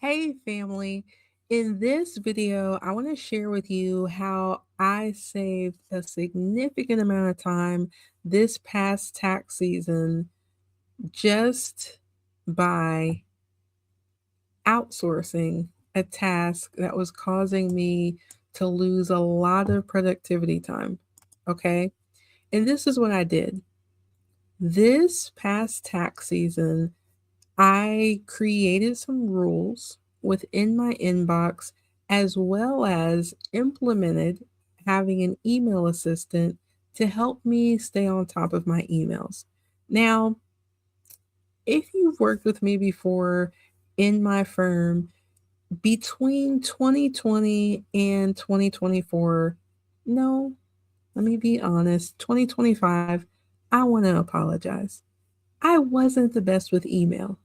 Hey family, in this video, I want to share with you how I saved a significant amount of time this past tax season just by outsourcing a task that was causing me to lose a lot of productivity time. Okay. And this is what I did. This past tax season, I created some rules within my inbox as well as implemented having an email assistant to help me stay on top of my emails. Now, if you've worked with me before in my firm between 2020 and 2024, no, let me be honest, 2025, I want to apologize. I wasn't the best with email.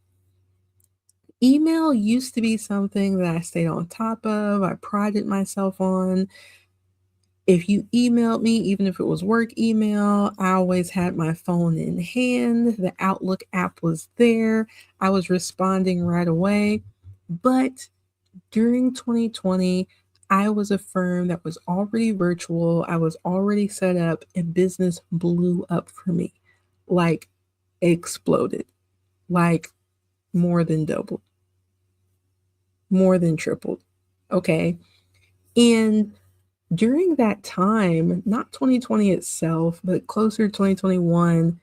Email used to be something that I stayed on top of, I prided myself on. If you emailed me, even if it was work email, I always had my phone in hand. The Outlook app was there. I was responding right away. But during 2020, I was a firm that was already virtual. I was already set up, and business blew up for me, like exploded, like more than doubled, more than tripled. Okay. And during that time, not 2020 itself, but closer to 2021,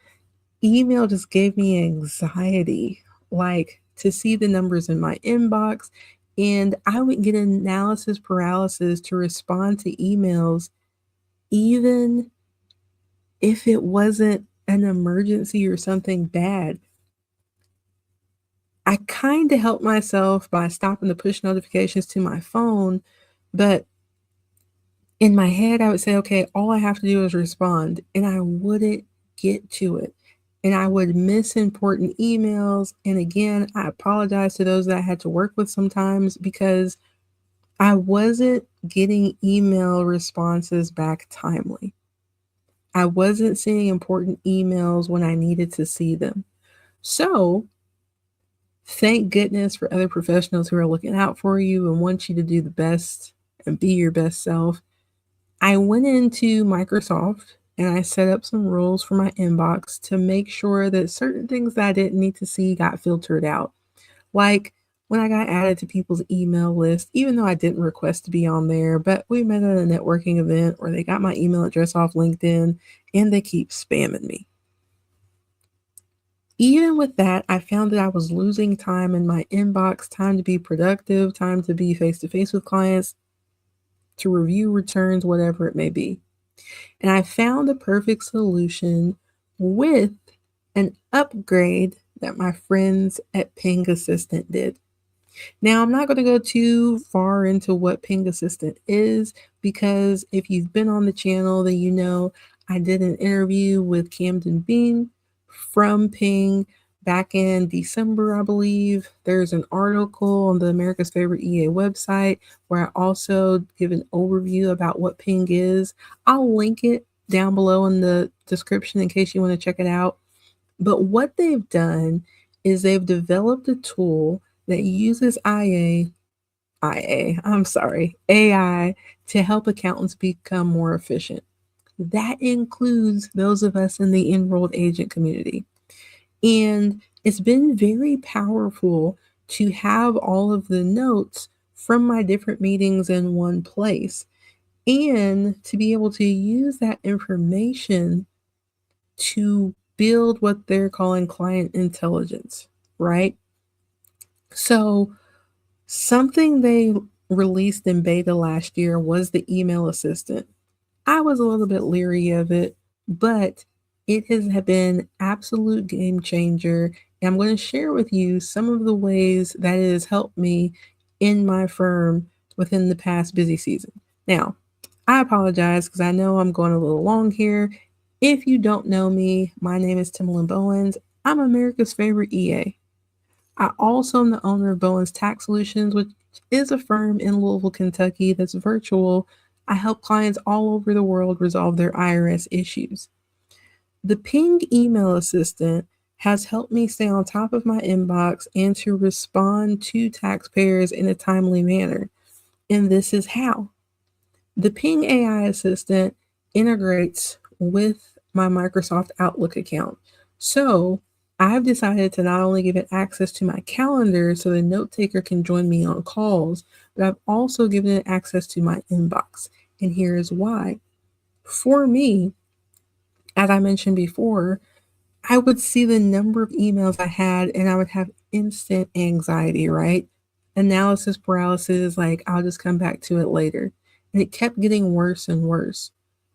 email just gave me anxiety, like to see the numbers in my inbox. And I would get analysis paralysis to respond to emails, even if it wasn't an emergency or something bad. I kind of helped myself by stopping the push notifications to my phone, but in my head, I would say, okay, all I have to do is respond, and I wouldn't get to it. And I would miss important emails. And again, I apologize to those that I had to work with sometimes because I wasn't getting email responses back timely. I wasn't seeing important emails when I needed to see them. So, thank goodness for other professionals who are looking out for you and want you to do the best and be your best self. I went into Microsoft and I set up some rules for my inbox to make sure that certain things that I didn't need to see got filtered out. Like when I got added to people's email list, even though I didn't request to be on there, but we met at a networking event or they got my email address off LinkedIn and they keep spamming me. Even with that, I found that I was losing time in my inbox, time to be productive, time to be face to face with clients, to review returns, whatever it may be. And I found the perfect solution with an upgrade that my friends at Ping Assistant did. Now, I'm not going to go too far into what Ping Assistant is because if you've been on the channel, then you know I did an interview with Camden Bean from Ping back in December, I believe. There's an article on the America's Favorite EA website where I also give an overview about what Ping is. I'll link it down below in the description in case you want to check it out. But what they've done is they've developed a tool that uses AI to help accountants become more efficient. That includes those of us in the enrolled agent community. And it's been very powerful to have all of the notes from my different meetings in one place and to be able to use that information to build what they're calling client intelligence, right? So, something they released in beta last year was the email assistant. I was a little bit leery of it, but it has been absolute game changer. And I'm going to share with you some of the ways that it has helped me in my firm within the past busy season. Now, I apologize because I know I'm going a little long here. If you don't know me, my name is Timalyn Bowens. I'm America's favorite EA. I also am the owner of Bowens Tax Solutions, which is a firm in Louisville, Kentucky that's virtual. I help clients all over the world resolve their IRS issues. The Ping email assistant has helped me stay on top of my inbox and to respond to taxpayers in a timely manner. And this is how. The Ping AI assistant integrates with my Microsoft Outlook account. So I've decided to not only give it access to my calendar so the note taker can join me on calls, but I've also given it access to my inbox. And here is why. For me, as I mentioned before, I would see the number of emails I had and I would have instant anxiety, right? Analysis paralysis, like I'll just come back to it later. And it kept getting worse and worse.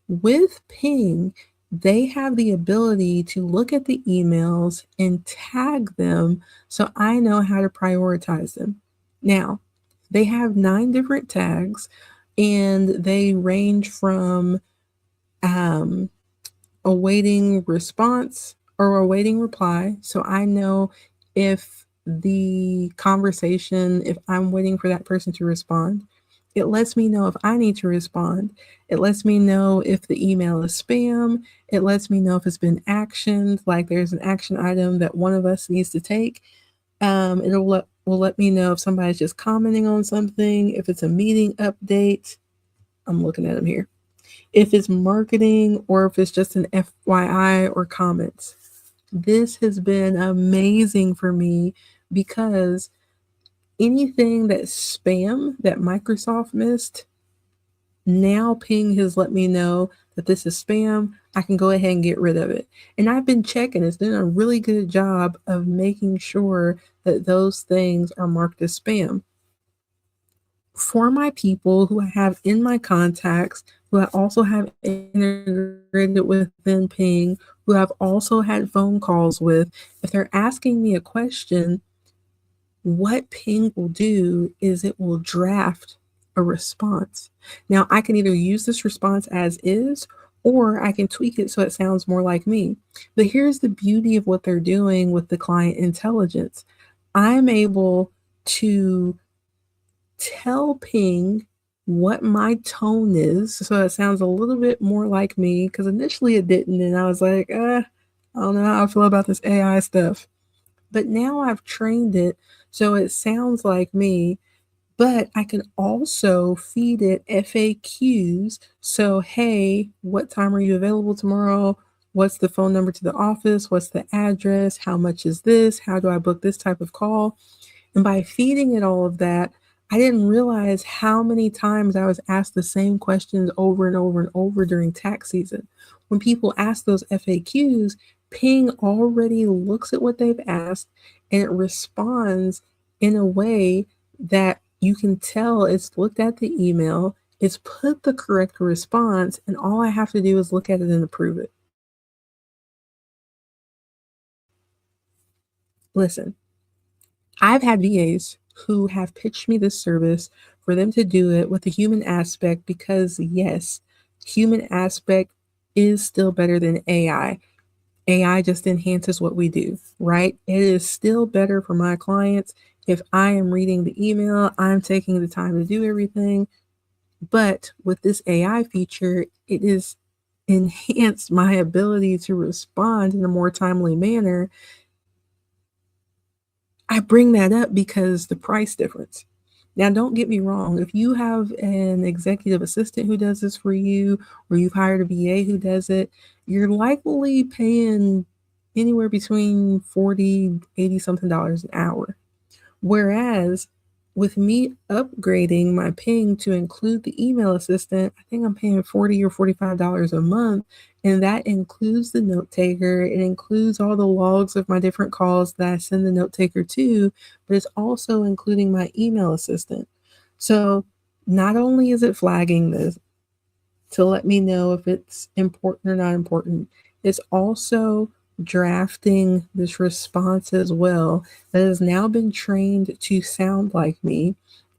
With Ping, they have the ability to look at the emails and tag them so I know how to prioritize them. Now, they have 9 different tags and they range from um, awaiting response or awaiting reply. So I know if the conversation, if I'm waiting for that person to respond, it lets me know if I need to respond. It lets me know if the email is spam. It lets me know if it's been actioned, like there's an action item that one of us needs to take. Will let me know if somebody's just commenting on something, if it's a meeting update. I'm looking at them here, if it's marketing or if it's just an FYI or comments. This has been amazing for me because anything that's spam that Microsoft missed, now Ping has let me know that this is spam. I can go ahead and get rid of it. And I've been checking, it's doing a really good job of making sure that those things are marked as spam. For my people who I have in my contacts, who I also have integrated within Ping, who I've also had phone calls with, if they're asking me a question, what Ping will do is it will draft a response. Now, I can either use this response as is, or I can tweak it so it sounds more like me. But here's the beauty of what they're doing with the client intelligence. I'm able to tell Ping what my tone is so it sounds a little bit more like me, because initially it didn't, and I was like, I don't know how I feel about this AI stuff. But now I've trained it so it sounds like me, but I can also feed it FAQs. So, hey, what time are you available tomorrow? What's the phone number to the office? What's the address? How much is this? How do I book this type of call? And by feeding it all of that, I didn't realize how many times I was asked the same questions over and over and over during tax season. When people ask those FAQs, Ping already looks at what they've asked and it responds in a way that you can tell it's looked at the email, it's put the correct response, and all I have to do is look at it and approve it. Listen, I've had VAs who have pitched me this service for them to do it with the human aspect because, yes, human aspect is still better than AI. AI just enhances what we do, right? It is still better for my clients if I am reading the email, I'm taking the time to do everything. But with this AI feature, it is enhanced my ability to respond in a more timely manner. I bring that up because the price difference. Now, don't get me wrong. If you have an executive assistant who does this for you, or you've hired a VA who does it, you're likely paying anywhere between 40, 80 something dollars an hour. Whereas with me upgrading my Ping to include the email assistant, I think I'm paying $40 or $45 a month. And that includes the note taker. It includes all the logs of my different calls that I send the note taker to, but it's also including my email assistant. So not only is it flagging this to let me know if it's important or not important, it's also drafting this response as well that has now been trained to sound like me.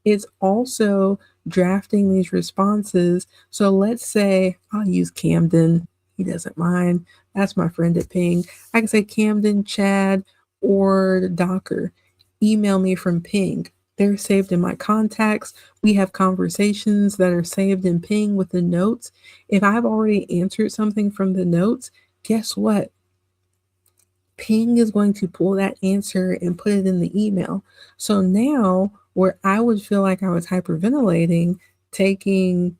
It's also drafting these responses. So let's say I'll use Camden. He doesn't mind. That's my friend at Ping. I can say Camden, Chad, or Docker. Email me from Ping. They're saved in my contacts. We have conversations that are saved in Ping with the notes. If I've already answered something from the notes, guess what? Ping is going to pull that answer and put it in the email. So now, where I would feel like I was hyperventilating, taking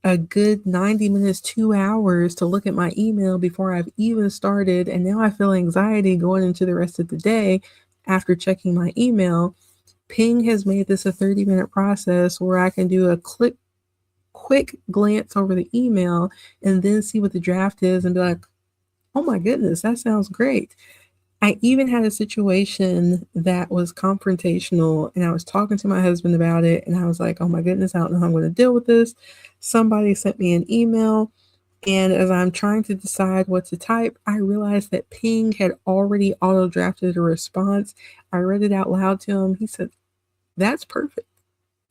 a good 90 minutes, 2 hours to look at my email before I've even started, and now I feel anxiety going into the rest of the day after checking my email. Ping has made this a 30-minute process where I can do a quick glance over the email and then see what the draft is and be like, oh my goodness, that sounds great. I even had a situation that was confrontational, and I was talking to my husband about it, and I was like, oh my goodness, I don't know how I'm going to deal with this. Somebody sent me an email, and as I'm trying to decide what to type, I realized that Ping had already auto drafted a response. I read it out loud to him. He said, that's perfect.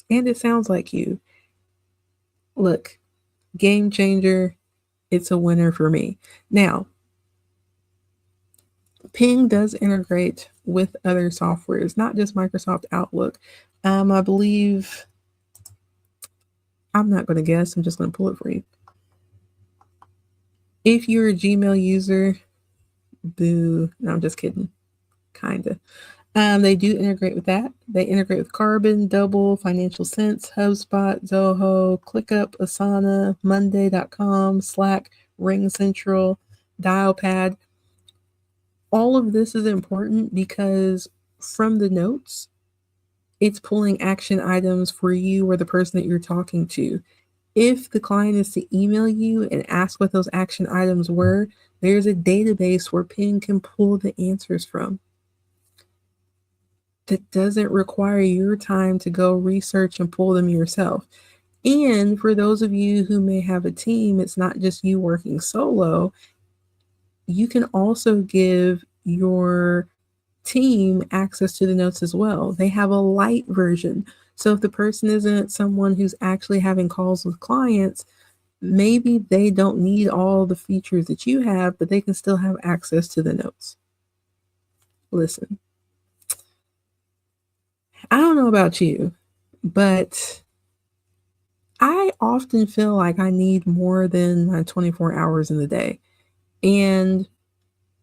And it sounds like you. Look, game changer. It's a winner for me. Now, Ping does integrate with other softwares, not just Microsoft Outlook. I believe, I'm not going to guess, I'm just going to pull it for you. If you're a Gmail user, boo. No, I'm just kidding. Kind of. They do integrate with that. They integrate with Carbon, Double, Financial Sense, HubSpot, Zoho, ClickUp, Asana, Monday.com, Slack, RingCentral, Dialpad. All of this is important because from the notes, it's pulling action items for you or the person that you're talking to. If the client is to email you and ask what those action items were, there's a database where Ping can pull the answers from. That doesn't require your time to go research and pull them yourself. And for those of you who may have a team, it's not just you working solo. You can also give your team access to the notes as well. They have a light version. So if the person isn't someone who's actually having calls with clients, maybe they don't need all the features that you have, but they can still have access to the notes. Listen, I don't know about you, but I often feel like I need more than my 24 hours in the day. And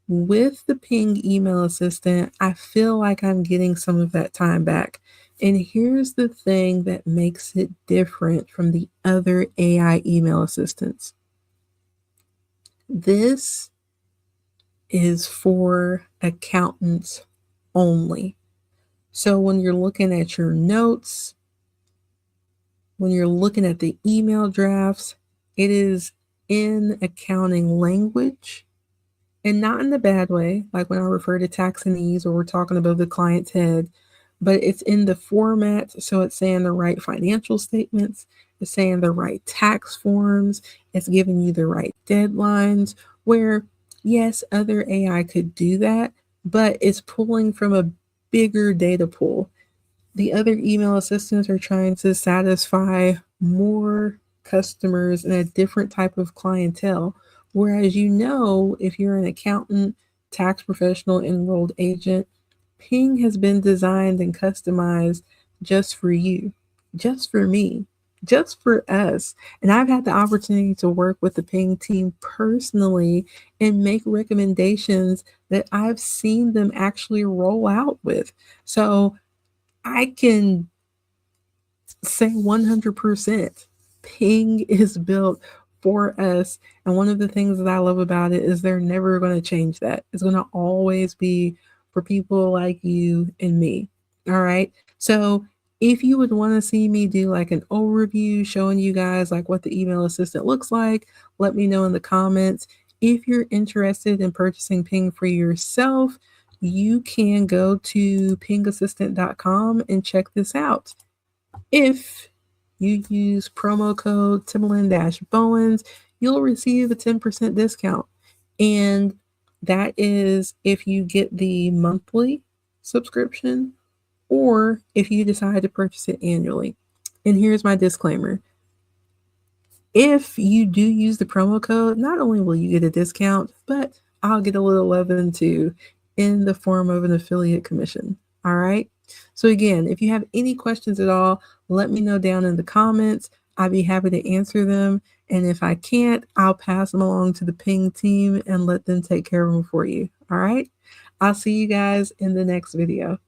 with the Ping email assistant, I feel like I'm getting some of that time back. And here's the thing that makes it different from the other AI email assistants. This is for accountants only. So when you're looking at your notes, when you're looking at the email drafts, it is in accounting language. And not in the bad way, like when I refer to taxonomies or we're talking about the client's head, but it's in the format. So it's saying the right financial statements, it's saying the right tax forms, it's giving you the right deadlines, where yes, other AI could do that, but it's pulling from a bigger data pool. The other email assistants are trying to satisfy more customers and a different type of clientele. Whereas, if you're an accountant, tax professional, enrolled agent, Ping has been designed and customized just for you, just for me, just for us. And I've had the opportunity to work with the Ping team personally and make recommendations that I've seen them actually roll out with. So I can say 100% Ping is built for us. And one of the things that I love about it is they're never going to change that. It's going to always be for people like you and me. All right. So if you would want to see me do like an overview showing you guys like what the email assistant looks like, let me know in the comments. If you're interested in purchasing Ping for yourself, you can go to pingassistant.com and check this out. If you use promo code Timalyn-Bowens, you'll receive a 10% discount. And that is if you get the monthly subscription or if you decide to purchase it annually. And here's my disclaimer. If you do use the promo code, not only will you get a discount, but I'll get a little leaven too in the form of an affiliate commission. All right. So again, if you have any questions at all, let me know down in the comments. I'd be happy to answer them. And if I can't, I'll pass them along to the ping team and let them take care of them for you. All right. I'll see you guys in the next video.